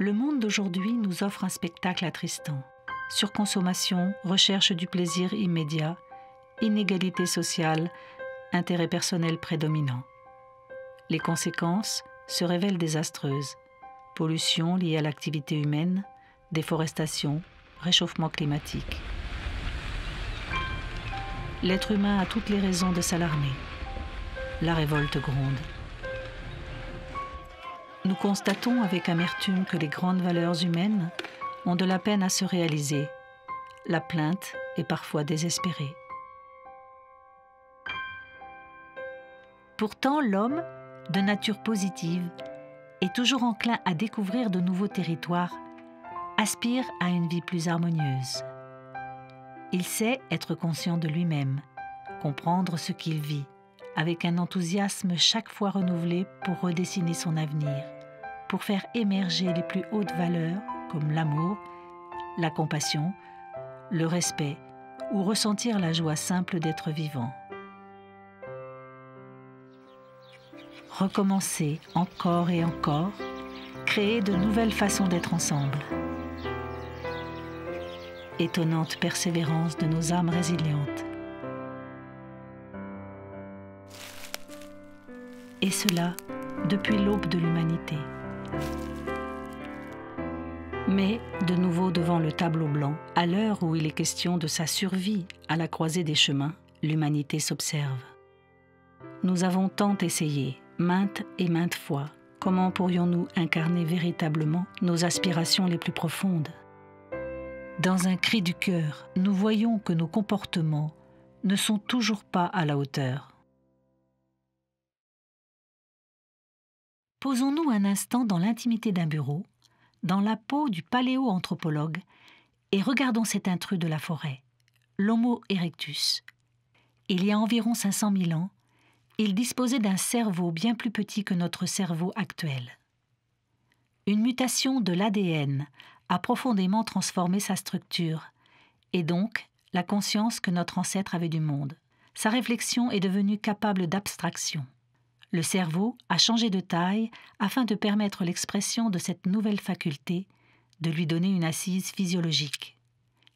Le monde d'aujourd'hui nous offre un spectacle attristant. Surconsommation, recherche du plaisir immédiat, inégalité sociale, intérêt personnel prédominant. Les conséquences se révèlent désastreuses. Pollution liée à l'activité humaine, déforestation, réchauffement climatique. L'être humain a toutes les raisons de s'alarmer. La révolte gronde. Nous constatons avec amertume que les grandes valeurs humaines ont de la peine à se réaliser. La plainte est parfois désespérée. Pourtant, l'homme, de nature positive, est toujours enclin à découvrir de nouveaux territoires, aspire à une vie plus harmonieuse. Il sait être conscient de lui-même, comprendre ce qu'il vit, avec un enthousiasme chaque fois renouvelé pour redessiner son avenir, pour faire émerger les plus hautes valeurs comme l'amour, la compassion, le respect ou ressentir la joie simple d'être vivant. Recommencer encore et encore, créer de nouvelles façons d'être ensemble. Étonnante persévérance de nos âmes résilientes. Et cela depuis l'aube de l'humanité. Mais, de nouveau devant le tableau blanc, à l'heure où il est question de sa survie à la croisée des chemins, l'humanité s'observe. Nous avons tant essayé, maintes et maintes fois, comment pourrions-nous incarner véritablement nos aspirations les plus profondes? Dans un cri du cœur, nous voyons que nos comportements ne sont toujours pas à la hauteur. Posons-nous un instant dans l'intimité d'un bureau, dans la peau du paléoanthropologue, et regardons cet intrus de la forêt, l'Homo erectus. Il y a environ 500 000 ans, il disposait d'un cerveau bien plus petit que notre cerveau actuel. Une mutation de l'ADN a profondément transformé sa structure, et donc la conscience que notre ancêtre avait du monde. Sa réflexion est devenue capable d'abstraction. Le cerveau a changé de taille afin de permettre l'expression de cette nouvelle faculté, de lui donner une assise physiologique.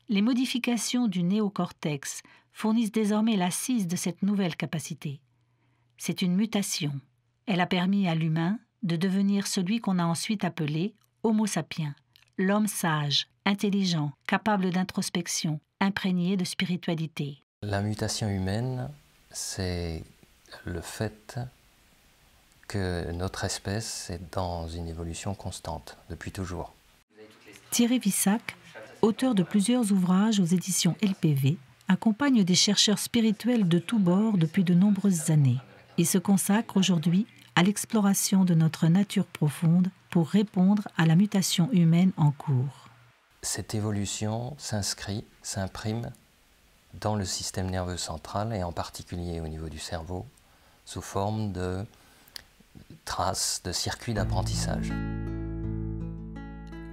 Les modifications du néocortex fournissent désormais l'assise de cette nouvelle capacité. C'est une mutation. Elle a permis à l'humain de devenir celui qu'on a ensuite appelé Homo sapiens, l'homme sage, intelligent, capable d'introspection, imprégné de spiritualité. La mutation humaine, c'est le fait que notre espèce est dans une évolution constante, depuis toujours. Thierry Vissac, auteur de plusieurs ouvrages aux éditions LPV, accompagne des chercheurs spirituels de tous bords depuis de nombreuses années. Il se consacre aujourd'hui à l'exploration de notre nature profonde pour répondre à la mutation humaine en cours. Cette évolution s'inscrit, s'imprime dans le système nerveux central et en particulier au niveau du cerveau, sous forme de traces de circuits d'apprentissage.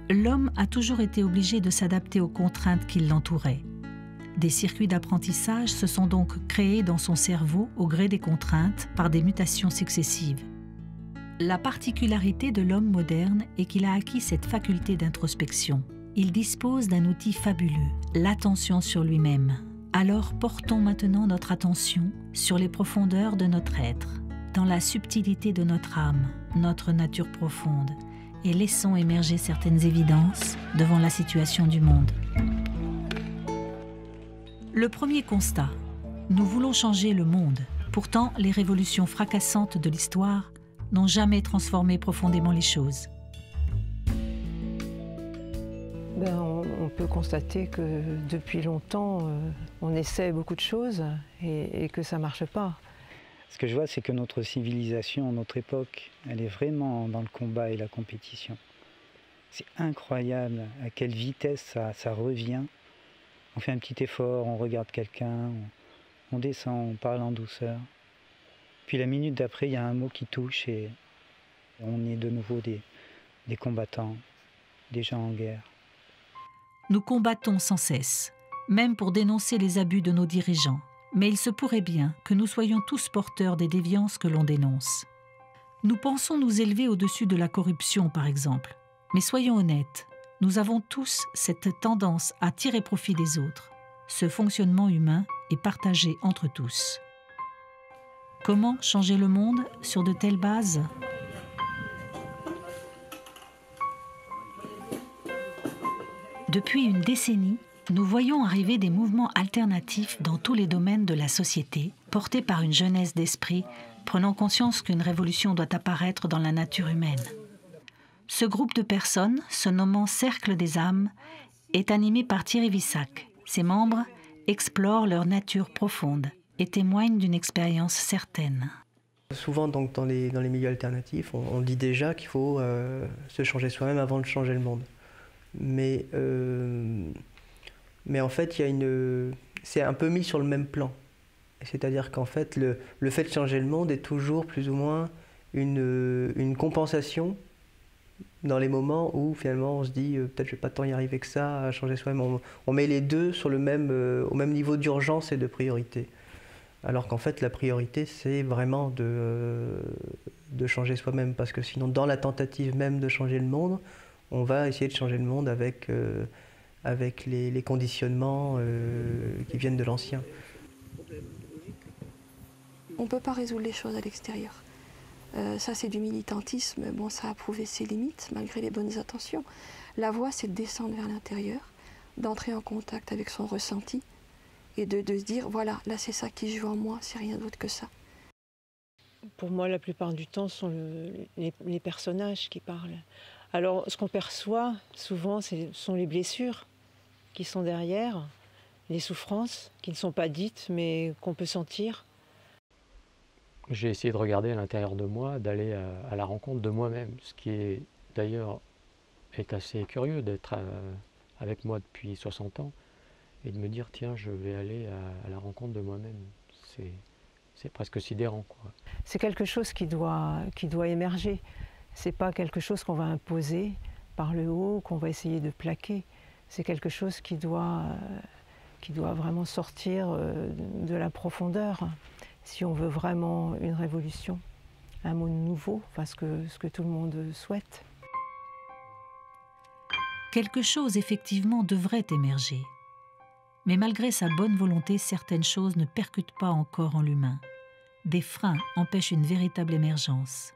L'homme a toujours été obligé de s'adapter aux contraintes qui l'entouraient. Des circuits d'apprentissage se sont donc créés dans son cerveau au gré des contraintes par des mutations successives. La particularité de l'homme moderne est qu'il a acquis cette faculté d'introspection. Il dispose d'un outil fabuleux, l'attention sur lui-même. Alors portons maintenant notre attention sur les profondeurs de notre être, dans la subtilité de notre âme, notre nature profonde, et laissons émerger certaines évidences devant la situation du monde. Le premier constat, nous voulons changer le monde. Pourtant, les révolutions fracassantes de l'histoire n'ont jamais transformé profondément les choses. On peut constater que depuis longtemps, on essaie beaucoup de choses et que ça ne marche pas. Ce que je vois, c'est que notre civilisation, notre époque, elle est vraiment dans le combat et la compétition. C'est incroyable à quelle vitesse ça revient. On fait un petit effort, on regarde quelqu'un, on descend, on parle en douceur. Puis la minute d'après, il y a un mot qui touche et on est de nouveau des combattants, des gens en guerre. Nous combattons sans cesse, même pour dénoncer les abus de nos dirigeants. Mais il se pourrait bien que nous soyons tous porteurs des déviances que l'on dénonce. Nous pensons nous élever au-dessus de la corruption, par exemple. Mais soyons honnêtes, nous avons tous cette tendance à tirer profit des autres. Ce fonctionnement humain est partagé entre tous. Comment changer le monde sur de telles bases ? Depuis une décennie, nous voyons arriver des mouvements alternatifs dans tous les domaines de la société, portés par une jeunesse d'esprit, prenant conscience qu'une révolution doit apparaître dans la nature humaine. Ce groupe de personnes, se nommant Cercle des âmes, est animé par Thierry Vissac. Ses membres explorent leur nature profonde et témoignent d'une expérience certaine. Souvent donc, dans les milieux alternatifs, on dit déjà qu'il faut se changer soi-même avant de changer le monde. Mais en fait, c'est un peu mis sur le même plan. C'est-à-dire qu'en fait, le fait de changer le monde est toujours plus ou moins une compensation dans les moments où finalement on se dit peut-être je vais pas tant y arriver que ça à changer soi-même. On met les deux sur au même niveau d'urgence et de priorité. Alors qu'en fait la priorité c'est vraiment de changer soi-même, parce que sinon dans la tentative même de changer le monde, on va essayer de changer le monde avec les conditionnements qui viennent de l'ancien. On ne peut pas résoudre les choses à l'extérieur. Ça, c'est du militantisme. Bon, ça a prouvé ses limites, malgré les bonnes intentions. La voie, c'est de descendre vers l'intérieur, d'entrer en contact avec son ressenti et de se dire, voilà, là, c'est ça qui joue en moi, c'est rien d'autre que ça. Pour moi, la plupart du temps, ce sont les personnages qui parlent. Alors, ce qu'on perçoit, souvent, ce sont les blessures qui sont derrière, les souffrances qui ne sont pas dites, mais qu'on peut sentir. J'ai essayé de regarder à l'intérieur de moi, d'aller à la rencontre de moi-même, ce qui est d'ailleurs est assez curieux d'être avec moi depuis 60 ans et de me dire tiens, je vais aller à la rencontre de moi-même. C'est presque sidérant, quoi. C'est quelque chose qui doit émerger. C'est pas quelque chose qu'on va imposer par le haut, qu'on va essayer de plaquer. C'est quelque chose qui doit vraiment sortir de la profondeur. Si on veut vraiment une révolution, un monde nouveau, parce que ce que tout le monde souhaite. Quelque chose effectivement devrait émerger. Mais malgré sa bonne volonté, certaines choses ne percutent pas encore en l'humain. Des freins empêchent une véritable émergence.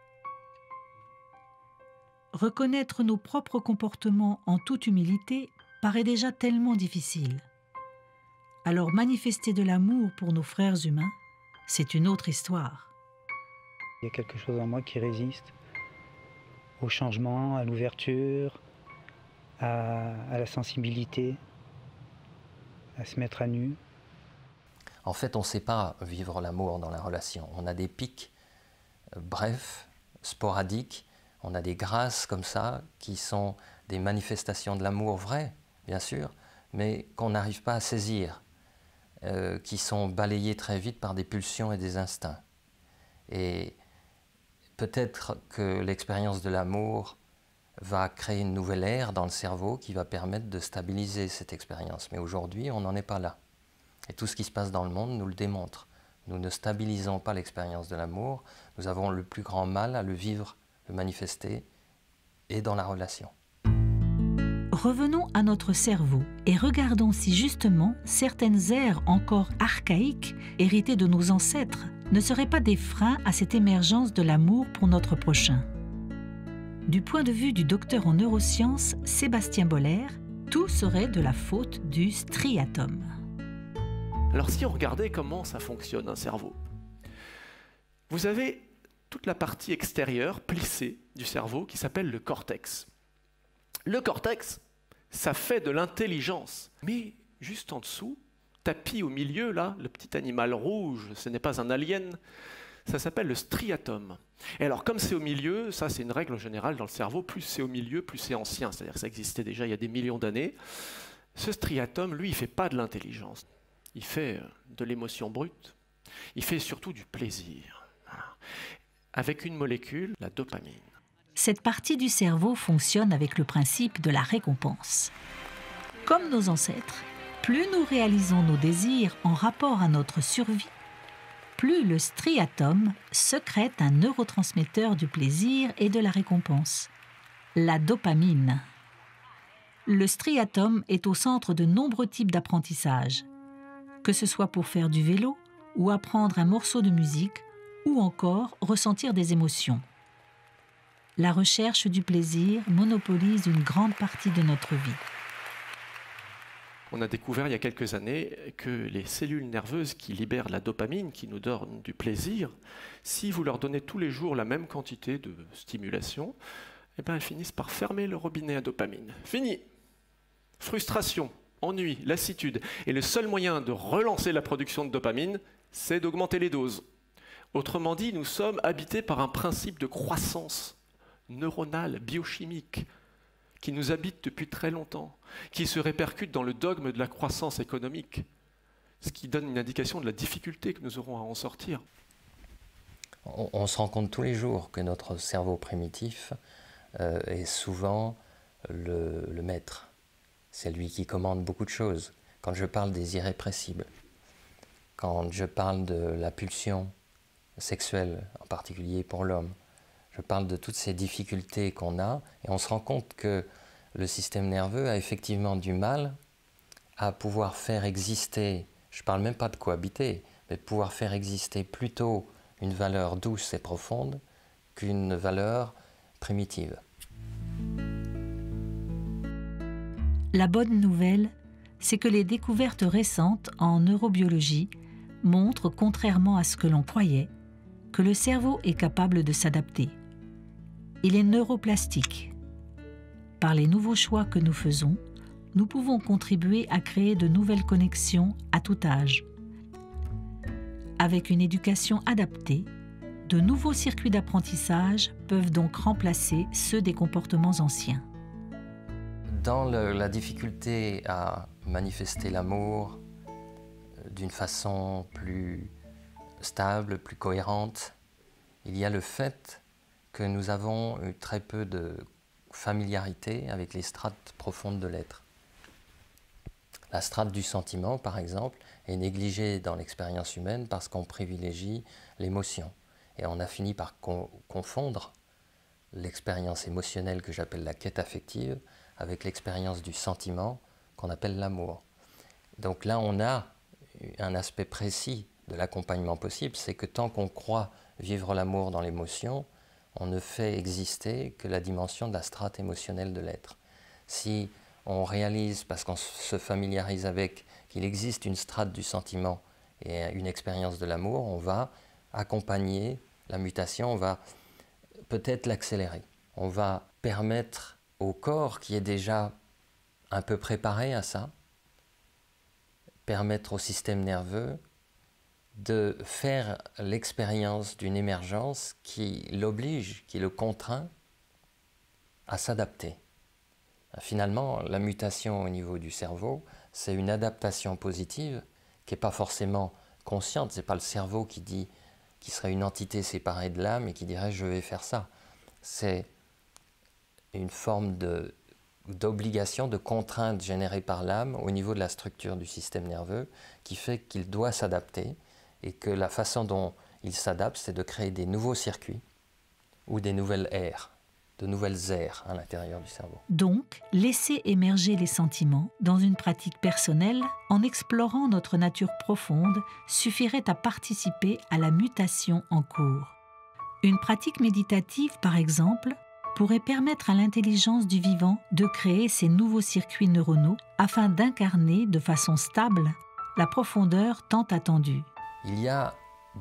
Reconnaître nos propres comportements en toute humilité paraît déjà tellement difficile. Alors manifester de l'amour pour nos frères humains, c'est une autre histoire. Il y a quelque chose en moi qui résiste au changement, à l'ouverture, à la sensibilité, à se mettre à nu. En fait, on ne sait pas vivre l'amour dans la relation. On a des pics brefs, sporadiques, on a des grâces comme ça qui sont des manifestations de l'amour vrai, bien sûr, mais qu'on n'arrive pas à saisir. Qui sont balayés très vite par des pulsions et des instincts. Et peut-être que l'expérience de l'amour va créer une nouvelle ère dans le cerveau qui va permettre de stabiliser cette expérience. Mais aujourd'hui, on n'en est pas là. Et tout ce qui se passe dans le monde nous le démontre. Nous ne stabilisons pas l'expérience de l'amour. Nous avons le plus grand mal à le vivre, le manifester, et dans la relation. Revenons à notre cerveau et regardons si justement certaines aires encore archaïques, héritées de nos ancêtres, ne seraient pas des freins à cette émergence de l'amour pour notre prochain. Du point de vue du docteur en neurosciences Sébastien Boller, tout serait de la faute du striatum. Alors si on regardait comment ça fonctionne un cerveau, vous avez toute la partie extérieure, plissée du cerveau, qui s'appelle le cortex. Le cortex, ça fait de l'intelligence. Mais juste en dessous, tapis au milieu, là, le petit animal rouge, ce n'est pas un alien, ça s'appelle le striatum. Et alors, comme c'est au milieu, ça c'est une règle générale dans le cerveau, plus c'est au milieu, plus c'est ancien, c'est-à-dire que ça existait déjà il y a des millions d'années. Ce striatum, lui, il ne fait pas de l'intelligence. Il fait de l'émotion brute. Il fait surtout du plaisir. Avec une molécule, la dopamine. Cette partie du cerveau fonctionne avec le principe de la récompense. Comme nos ancêtres, plus nous réalisons nos désirs en rapport à notre survie, plus le striatum sécrète un neurotransmetteur du plaisir et de la récompense. la dopamine. Le striatum est au centre de nombreux types d'apprentissage, que ce soit pour faire du vélo ou apprendre un morceau de musique ou encore ressentir des émotions. La recherche du plaisir monopolise une grande partie de notre vie. On a découvert il y a quelques années que les cellules nerveuses qui libèrent la dopamine, qui nous donnent du plaisir, si vous leur donnez tous les jours la même quantité de stimulation, eh bien elles finissent par fermer le robinet à dopamine. Fini. Frustration, ennui, lassitude. Et le seul moyen de relancer la production de dopamine, c'est d'augmenter les doses. Autrement dit, nous sommes habités par un principe de croissance neuronale, biochimique, qui nous habite depuis très longtemps, qui se répercute dans le dogme de la croissance économique, ce qui donne une indication de la difficulté que nous aurons à en sortir. On se rend compte tous les jours que notre cerveau primitif est souvent le maître. C'est lui qui commande beaucoup de choses. Quand je parle des irrépressibles, quand je parle de la pulsion sexuelle, en particulier pour l'homme, je parle de toutes ces difficultés qu'on a, et on se rend compte que le système nerveux a effectivement du mal à pouvoir faire exister, je ne parle même pas de cohabiter, mais de pouvoir faire exister plutôt une valeur douce et profonde qu'une valeur primitive. La bonne nouvelle, c'est que les découvertes récentes en neurobiologie montrent, contrairement à ce que l'on croyait, que le cerveau est capable de s'adapter. Il est neuroplastique. Par les nouveaux choix que nous faisons, nous pouvons contribuer à créer de nouvelles connexions à tout âge. Avec une éducation adaptée, de nouveaux circuits d'apprentissage peuvent donc remplacer ceux des comportements anciens. Dans la difficulté à manifester l'amour d'une façon plus stable, plus cohérente, il y a le fait que nous avons eu très peu de familiarité avec les strates profondes de l'être. La strate du sentiment, par exemple, est négligée dans l'expérience humaine parce qu'on privilégie l'émotion. Et on a fini par confondre l'expérience émotionnelle que j'appelle la quête affective avec l'expérience du sentiment qu'on appelle l'amour. Donc là, on a un aspect précis de l'accompagnement possible, c'est que tant qu'on croit vivre l'amour dans l'émotion, on ne fait exister que la dimension de la strate émotionnelle de l'être. Si on réalise, parce qu'on se familiarise avec, qu'il existe une strate du sentiment et une expérience de l'amour, on va accompagner la mutation, on va peut-être l'accélérer. On va permettre au corps qui est déjà un peu préparé à ça, permettre au système nerveux de faire l'expérience d'une émergence qui l'oblige, qui le contraint à s'adapter. Finalement, la mutation au niveau du cerveau, c'est une adaptation positive qui n'est pas forcément consciente. Ce n'est pas le cerveau qui dit, qui serait une entité séparée de l'âme et qui dirait « je vais faire ça ». C'est une forme d'obligation, de contrainte générée par l'âme au niveau de la structure du système nerveux qui fait qu'il doit s'adapter et que la façon dont il s'adapte, c'est de créer des nouveaux circuits ou des nouvelles aires, de nouvelles aires à l'intérieur du cerveau. Donc, laisser émerger les sentiments dans une pratique personnelle en explorant notre nature profonde suffirait à participer à la mutation en cours. Une pratique méditative, par exemple, pourrait permettre à l'intelligence du vivant de créer ces nouveaux circuits neuronaux afin d'incarner de façon stable la profondeur tant attendue. Il y a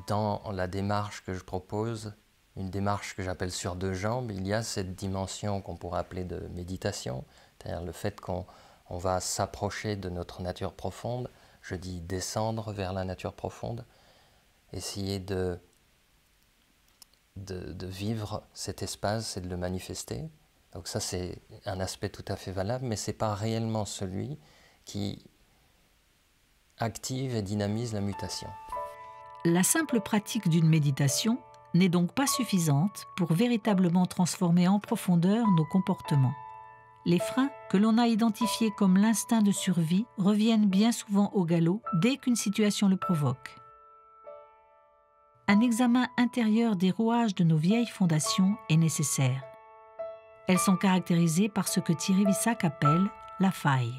dans la démarche que je propose, une démarche que j'appelle sur deux jambes, il y a cette dimension qu'on pourrait appeler de méditation, c'est-à-dire le fait qu'on va s'approcher de notre nature profonde, je dis descendre vers la nature profonde, essayer de vivre cet espace et de le manifester. Donc ça, c'est un aspect tout à fait valable, mais ce n'est pas réellement celui qui active et dynamise la mutation. La simple pratique d'une méditation n'est donc pas suffisante pour véritablement transformer en profondeur nos comportements. Les freins que l'on a identifiés comme l'instinct de survie reviennent bien souvent au galop dès qu'une situation le provoque. Un examen intérieur des rouages de nos vieilles fondations est nécessaire. Elles sont caractérisées par ce que Thierry Vissac appelle la faille.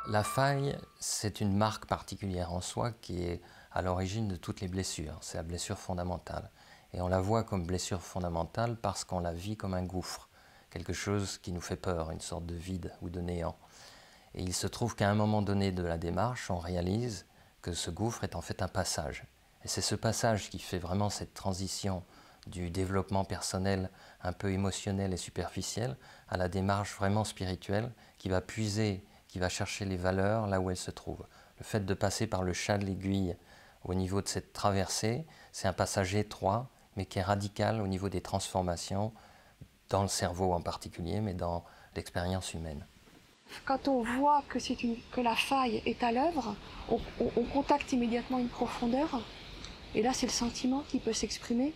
La faille, c'est une marque particulière en soi qui est à l'origine de toutes les blessures. C'est la blessure fondamentale. Et on la voit comme blessure fondamentale parce qu'on la vit comme un gouffre, quelque chose qui nous fait peur, une sorte de vide ou de néant. Et il se trouve qu'à un moment donné de la démarche, on réalise que ce gouffre est en fait un passage. Et c'est ce passage qui fait vraiment cette transition du développement personnel un peu émotionnel et superficiel à la démarche vraiment spirituelle qui va puiser, qui va chercher les valeurs là où elles se trouvent. Le fait de passer par le chat de l'aiguille au niveau de cette traversée, c'est un passage étroit, mais qui est radical au niveau des transformations, dans le cerveau en particulier, mais dans l'expérience humaine. Quand on voit que la faille est à l'œuvre, on contacte immédiatement une profondeur. Et là, c'est le sentiment qui peut s'exprimer,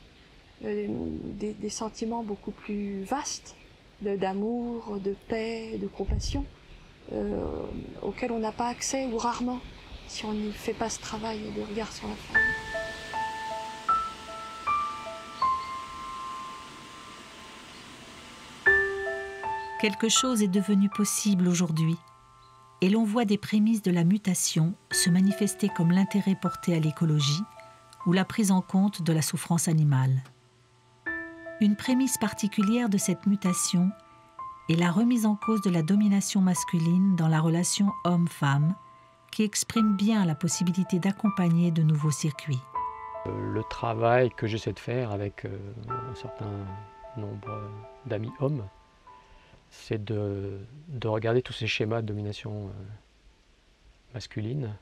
des sentiments beaucoup plus vastes, d'amour, de paix, de compassion, auxquels on n'a pas accès ou rarement si on ne fait pas ce travail de regard sur la faille. Quelque chose est devenu possible aujourd'hui, et l'on voit des prémices de la mutation se manifester comme l'intérêt porté à l'écologie ou la prise en compte de la souffrance animale. Une prémisse particulière de cette mutation est la remise en cause de la domination masculine dans la relation homme-femme, qui exprime bien la possibilité d'accompagner de nouveaux circuits. Le travail que j'essaie de faire avec un certain nombre d'amis hommes, c'est de regarder tous ces schémas de domination masculine,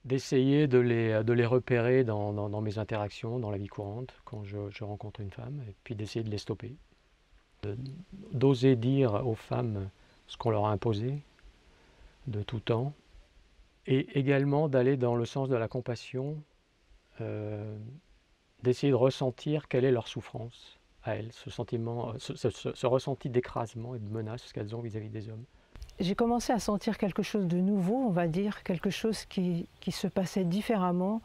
d'essayer de les repérer dans mes interactions, dans la vie courante, quand je rencontre une femme, et puis d'essayer de les stopper. D'oser dire aux femmes ce qu'on leur a imposé de tout temps, et également d'aller dans le sens de la compassion, d'essayer de ressentir quelle est leur souffrance à elles, ce sentiment, ce ressenti d'écrasement et de menace qu'elles ont vis-à-vis des hommes. J'ai commencé à sentir quelque chose de nouveau, on va dire, quelque chose qui se passait différemment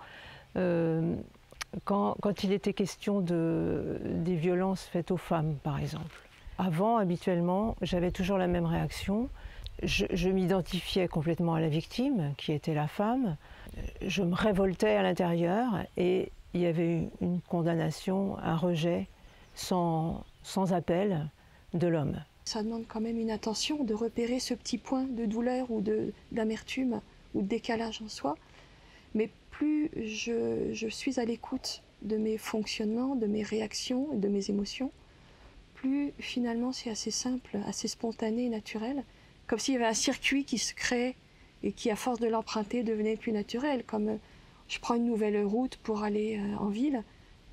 quand il était question des violences faites aux femmes, par exemple. Avant, habituellement, j'avais toujours la même réaction. Je m'identifiais complètement à la victime, qui était la femme. Je me révoltais à l'intérieur et il y avait une condamnation, un rejet sans appel de l'homme. Ça demande quand même une attention de repérer ce petit point de douleur ou d'amertume ou de décalage en soi. Mais plus je suis à l'écoute de mes fonctionnements, de mes réactions et de mes émotions, plus finalement c'est assez simple, assez spontané et naturel. Comme s'il y avait un circuit qui se crée et qui, à force de l'emprunter, devenait plus naturel. Comme je prends une nouvelle route pour aller en ville,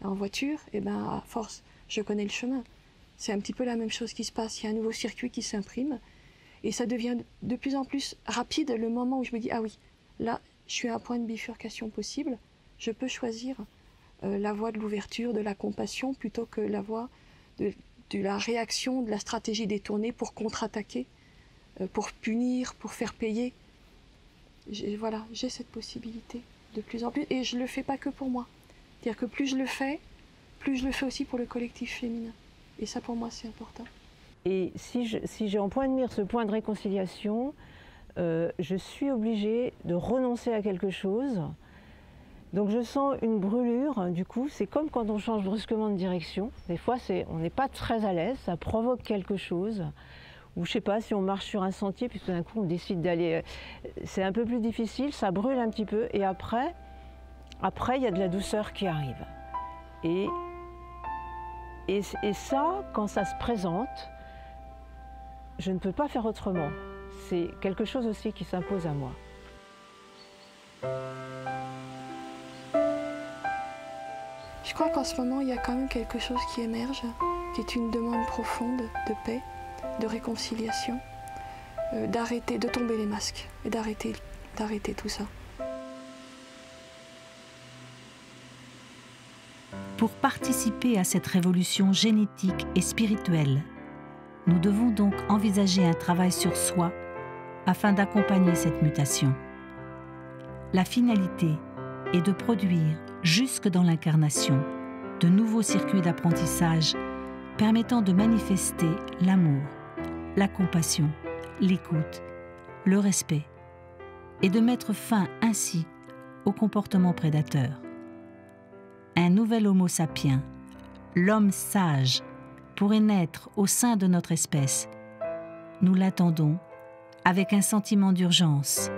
en voiture, et bien à force, je connais le chemin. C'est un petit peu la même chose qui se passe. Il y a un nouveau circuit qui s'imprime et ça devient de plus en plus rapide le moment où je me dis « Ah oui, là, je suis à un point de bifurcation possible. Je peux choisir la voie de l'ouverture, de la compassion, plutôt que la voie de la réaction, de la stratégie détournée pour contre-attaquer, pour punir, pour faire payer. » Voilà, j'ai cette possibilité de plus en plus. Et je ne le fais pas que pour moi. C'est-à-dire que plus je le fais aussi pour le collectif féminin. Et ça, pour moi, c'est important. Et si j'ai en point de mire ce point de réconciliation, je suis obligée de renoncer à quelque chose. Donc je sens une brûlure, du coup, c'est comme quand on change brusquement de direction. Des fois, on n'est pas très à l'aise, ça provoque quelque chose. Ou je ne sais pas, si on marche sur un sentier, puis tout d'un coup, on décide d'aller... C'est un peu plus difficile, ça brûle un petit peu. Et après, il y a de la douceur qui arrive. Et ça, quand ça se présente, je ne peux pas faire autrement. C'est quelque chose aussi qui s'impose à moi. Je crois qu'en ce moment, il y a quand même quelque chose qui émerge, qui est une demande profonde de paix, de réconciliation, d'arrêter, de tomber les masques et d'arrêter tout ça. Pour participer à cette révolution génétique et spirituelle, nous devons donc envisager un travail sur soi afin d'accompagner cette mutation. La finalité est de produire, jusque dans l'incarnation, de nouveaux circuits d'apprentissage permettant de manifester l'amour, la compassion, l'écoute, le respect, et de mettre fin ainsi au comportement prédateur. Un nouvel Homo sapiens, l'homme sage, pourrait naître au sein de notre espèce. Nous l'attendons avec un sentiment d'urgence